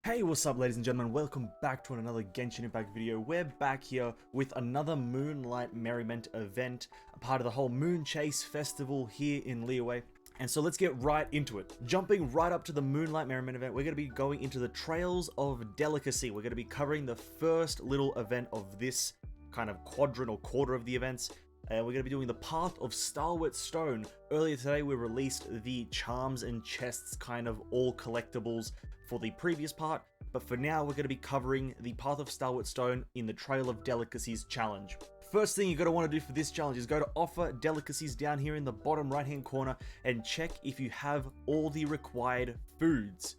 Hey, what's up ladies and gentlemen, welcome back to another Genshin Impact video. We're back here with another Moonlight Merriment Event, a part of the whole Moon Chase Festival here in Liyue. And so let's get right into it. Jumping right up to the Moonlight Merriment Event, we're going to be going into the Trails of Delicacy. We're going to be covering the first little event of this kind of quadrant or quarter of the events. We're going to be doing the Path of Stalwart Stone. Earlier today we released the charms and chests, kind of all collectibles for the previous part, but for now we're going to be covering the Path of Stalwart Stone in the Trail of Delicacies challenge. First thing you're going to want to do for this challenge is go to Offer Delicacies down here in the bottom right hand corner and check if you have all the required foods.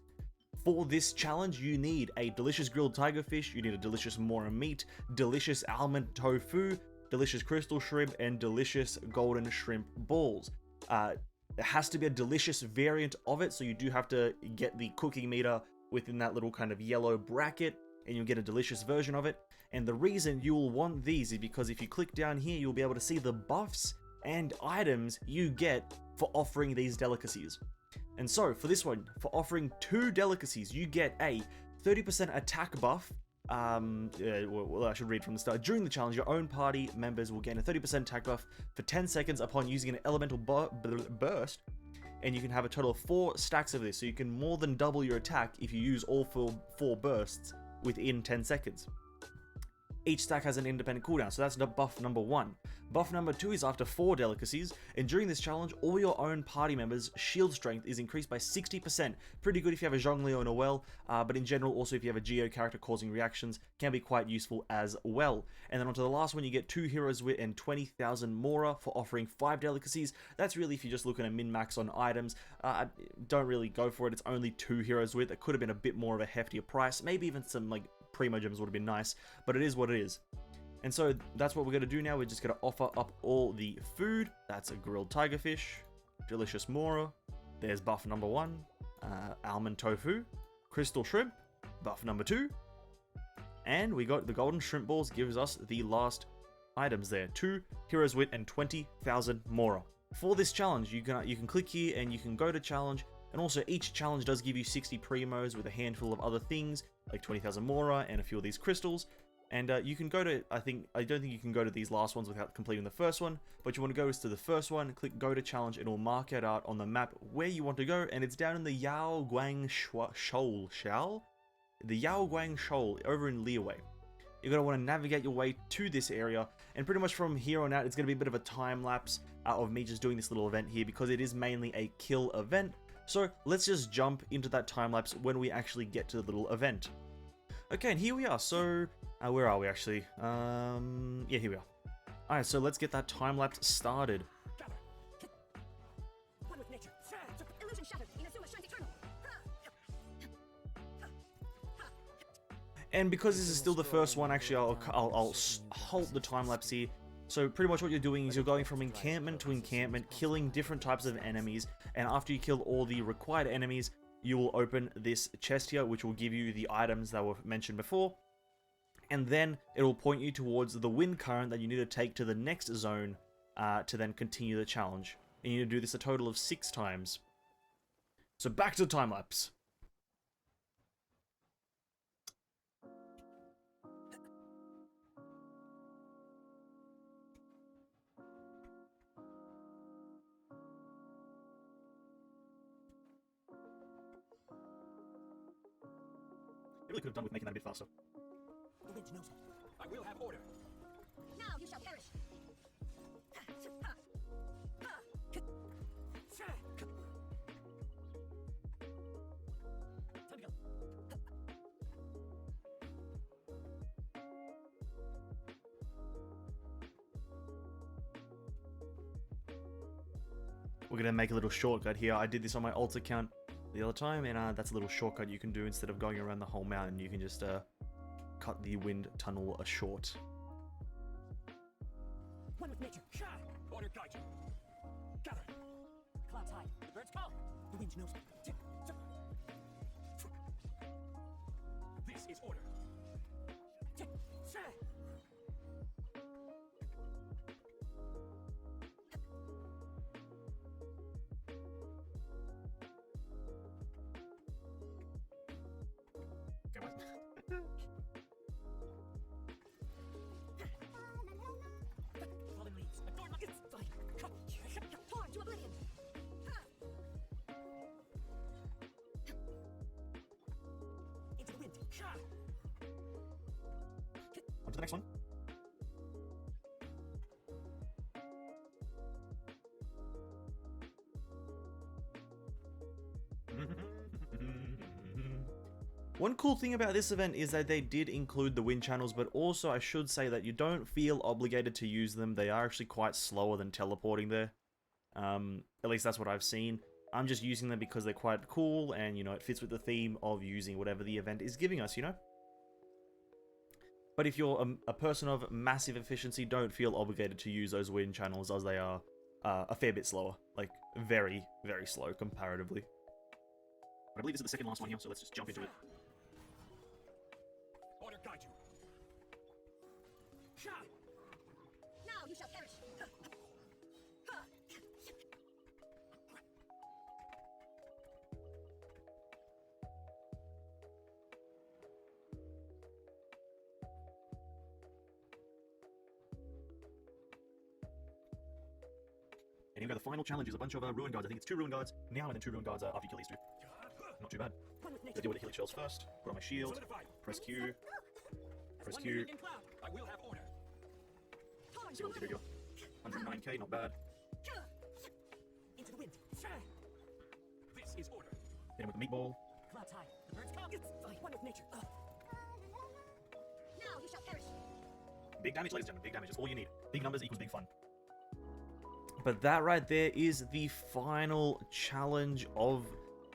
For this challenge, you need a delicious grilled tiger fish, you need a delicious mora meat, delicious almond tofu, delicious crystal shrimp, and delicious golden shrimp balls. There has to be a delicious variant of it, so you do have to get the cooking meter within that little kind of yellow bracket, and you'll get a delicious version of it. And the reason you will want these is because if you click down here, you'll be able to see the buffs and items you get for offering these delicacies. And so, for this one, for offering 2 delicacies, you get a 30% attack buff. Well, I should read from the start. During the challenge, your own party members will gain a 30% attack buff for 10 seconds upon using an elemental burst, and you can have a total of 4 stacks of this, so you can more than double your attack if you use all 4 bursts within 10 seconds. Each stack has an independent cooldown, so that's the buff number 1. Buff number 2 is after 4 delicacies, and during this challenge, all your own party members' shield strength is increased by 60%. Pretty good if you have a Zhongli or Noelle, but in general, also if you have a Geo character causing reactions, can be quite useful as well. And then onto the last one, you get 2 Heroes Wit and 20,000 Mora for offering 5 delicacies. That's really if you're just looking at min-max on items. Don't really go for it, it's only 2 Heroes Wit. That could have been a bit more of a heftier price, maybe even some like Primo Gems would have been nice, but it is what it is. And so that's what we're going to do now. We're just going to offer up all the food. That's a grilled tiger fish, delicious mora, there's buff number 1, almond tofu, crystal shrimp, buff number 2, and we got the golden shrimp balls, gives us the last items there, 2 Heroes Wit and 20,000 mora. For this challenge, you can click here and you can go to challenge, and also each challenge does give you 60 primos with a handful of other things, like 20,000 mora and a few of these crystals. And you can go to, I don't think you can go to these last ones without completing the first one, but you want to go to the first one, click go to challenge, and it'll mark it out on the map where you want to go, and it's down in the Yaoguang Shoal? The Yaoguang Shoal over in Liyue. You're going to want to navigate your way to this area, and pretty much from here on out, it's going to be a bit of a time lapse of me just doing this little event here, because it is mainly a kill event. So let's just jump into that time lapse when we actually get to the little event. Okay, and here we are. So where are we actually? Yeah, here we are. Alright, so let's get that time lapse started. And because this is still the first one, actually I'll halt the time lapse here. So pretty much what you're doing is you're going from encampment to encampment, killing different types of enemies, and after you kill all the required enemies, you will open this chest here, which will give you the items that were mentioned before. And then it will point you towards the wind current that you need to take to the next zone to then continue the challenge. And you need to do this a total of 6 times. So back to the time lapse. I really could have done with making that a bit faster. The wind knows it. I will have order. Now you shall perish. Time to go. We're going to make a little shortcut here. I did this on my alt account the other time, and that's a little shortcut you can do. Instead of going around the whole mountain, you can just cut the wind tunnel short. One with nature. Order guide you. Gather. Clouds high. The birds call. The wind knows it. Tick, tick. This is order. Tick, tick. the next one. One cool thing about this event is that they did include the wind channels, but also I should say that you don't feel obligated to use them. They are actually quite slower than teleporting there. At least that's what I've seen. I'm just using them because they're quite cool, and, you know, it fits with the theme of using whatever the event is giving us, you know? But if you're a person of massive efficiency, don't feel obligated to use those wind channels, as they are a fair bit slower. Like, very, very slow comparatively. But I believe this is the second last one here, so let's just jump into it. Order guide you. Shot. Now you shall perish. And here we go, the final challenge is a bunch of ruin guards. I think it's 2 ruin guards now, and then 2 ruin guards after you kill these 2. Not too bad. One with Let's nature. deal with the healing shells first. Put on my shield. Solidified. Press Q. Press One Q. minute in cloud. I will have order. See what we can do here. 109k, not bad. Into the wind. This is order. Hit him with the meatball. Clouds high. The birds come. One with nature. Now you shall perish. Big damage, ladies and gentlemen. Big damage. That's all you need. Big numbers equals big fun. But that right there is the final challenge of,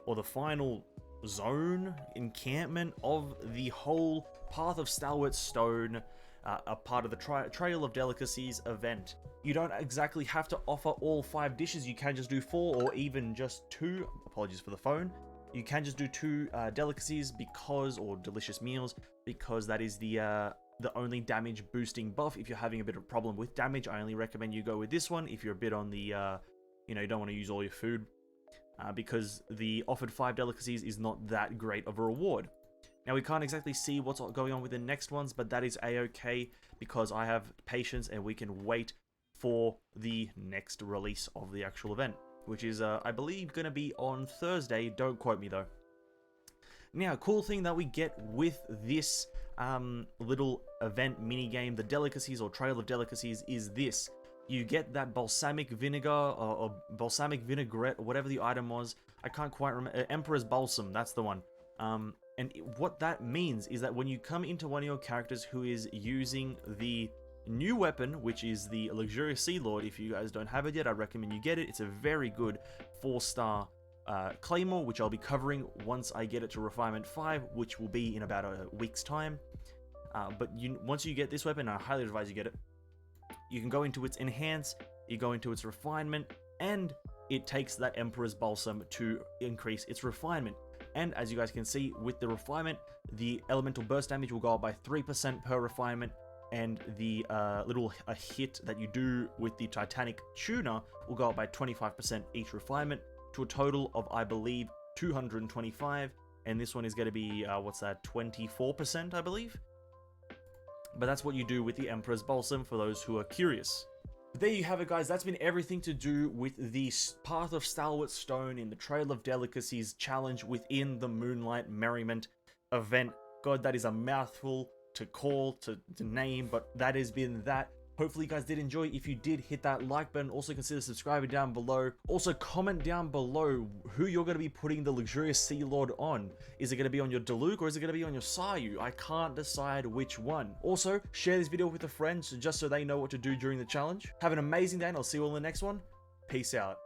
or the final zone, encampment of the whole Path of Stalwart Stone, a part of the Trail of Delicacies event. You don't exactly have to offer all 5 dishes. You can just do 4 or even just 2. Apologies for the phone. You can just do 2 delicacies because, or delicious meals, because that is the only damage boosting buff. If you're having a bit of a problem with damage, I only recommend you go with this one. If you're a bit on the, you know, you don't want to use all your food, because the offered 5 delicacies is not that great of a reward. Now, we can't exactly see what's going on with the next ones, but that is a-okay because I have patience and we can wait for the next release of the actual event, which is, I believe, going to be on Thursday. Don't quote me, though. Now, cool thing that we get with this little event minigame, the Delicacies or Trail of Delicacies, is this. You get that balsamic vinegar or balsamic vinaigrette or whatever the item was. I can't quite remember. Emperor's Balsam, that's the one. And what that means is that when you come into one of your characters who is using the new weapon, which is the Luxurious Sea Lord, if you guys don't have it yet, I recommend you get it. It's a very good 4-star Claymore, which I'll be covering once I get it to Refinement 5, which will be in about a week's time. But once you get this weapon, I highly advise you get it. You can go into its Enhance, you go into its Refinement, and it takes that Emperor's Balsam to increase its Refinement. And as you guys can see, with the Refinement, the Elemental Burst damage will go up by 3% per Refinement, and the little hit that you do with the Titanic Tuna will go up by 25% each Refinement, to a total of, I believe, 225, and this one is going to be, what's that, 24%, I believe? But that's what you do with the Emperor's Balsam, for those who are curious. But there you have it, guys. That's been everything to do with the Path of Stalwart Stone in the Trail of Delicacies challenge within the Moonlight Merriment event. God, that is a mouthful to call, to name, but that has been that. Hopefully you guys did enjoy. If you did, hit that like button. Also consider subscribing down below. Also comment down below who you're going to be putting the Luxurious Sea Lord on. Is it going to be on your Diluc or is it going to be on your Sayu? I can't decide which one. Also, share this video with a friend just so they know what to do during the challenge. Have an amazing day and I'll see you all in the next one. Peace out.